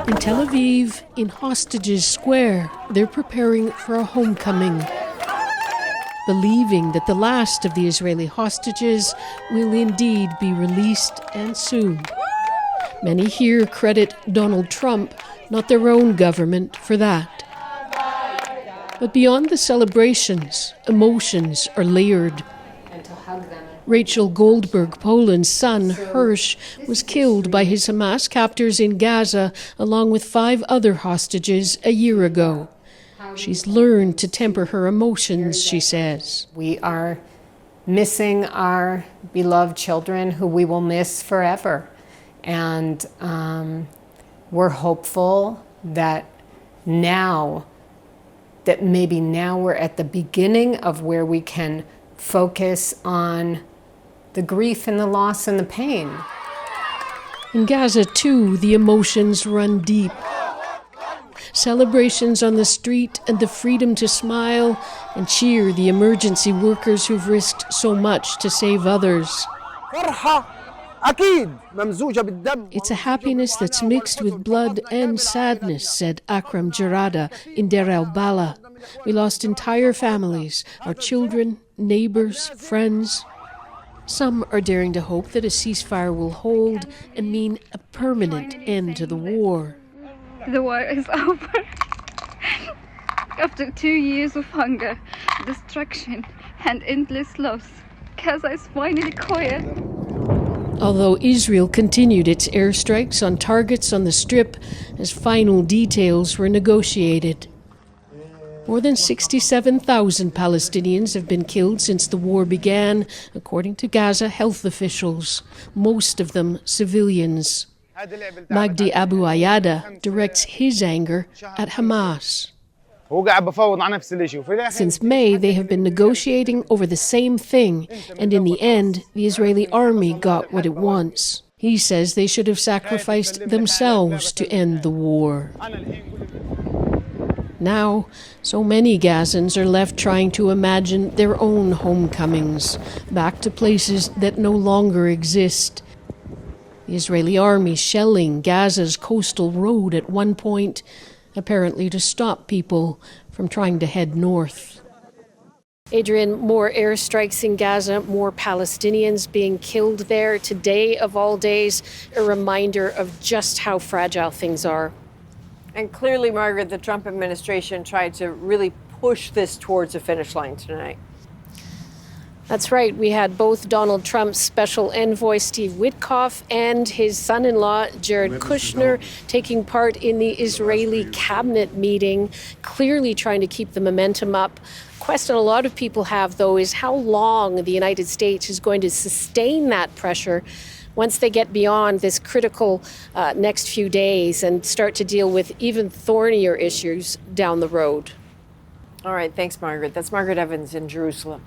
In Tel Aviv, in Hostages Square, they're preparing for a homecoming, believing that the last of the Israeli hostages will indeed be released, and soon. Many here credit Donald Trump, not their own government, for that. But beyond the celebrations, emotions are layered. Rachel Goldberg, Poland's son, Hirsch, was killed by his Hamas captors in Gaza, along with 5 other hostages a year ago. She's learned to temper her emotions, she says. We are missing our beloved children who we will miss forever. And we're hopeful that maybe now we're at the beginning of where we can focus on the grief and the loss and the pain. In Gaza, too, the emotions run deep. Celebrations on the street and the freedom to smile and cheer the emergency workers who've risked so much to save others. It's a happiness that's mixed with blood and sadness, said Akram Jarada in Deir el-Bala. We lost entire families, our children, neighbors, friends. Some are daring to hope that a ceasefire will hold and mean a permanent end to the war. The war is over. After 2 years of hunger, destruction, and endless loss, Gaza is finally quiet. Although Israel continued its airstrikes on targets on the Strip as final details were negotiated. More than 67,000 Palestinians have been killed since the war began, according to Gaza health officials, most of them civilians. Magdi Abu Ayada directs his anger at Hamas. Since May, they have been negotiating over the same thing, and in the end, the Israeli army got what it wants. He says they should have sacrificed themselves to end the war. Now, so many Gazans are left trying to imagine their own homecomings, back to places that no longer exist. The Israeli army shelling Gaza's coastal road at one point, apparently to stop people from trying to head north. Adrienne, more airstrikes in Gaza, more Palestinians being killed there. Today, of all days, a reminder of just how fragile things are. And clearly, Margaret, the Trump administration tried to really push this towards a finish line tonight. That's right. We had both Donald Trump's special envoy, Steve Witkoff, and his son-in-law, Jared Kushner, taking part in the Israeli cabinet meeting, clearly trying to keep the momentum up. Question a lot of people have, though, is how long the United States is going to sustain that pressure once they get beyond this critical next few days and start to deal with even thornier issues down the road. All right, thanks, Margaret. That's Margaret Evans in Jerusalem.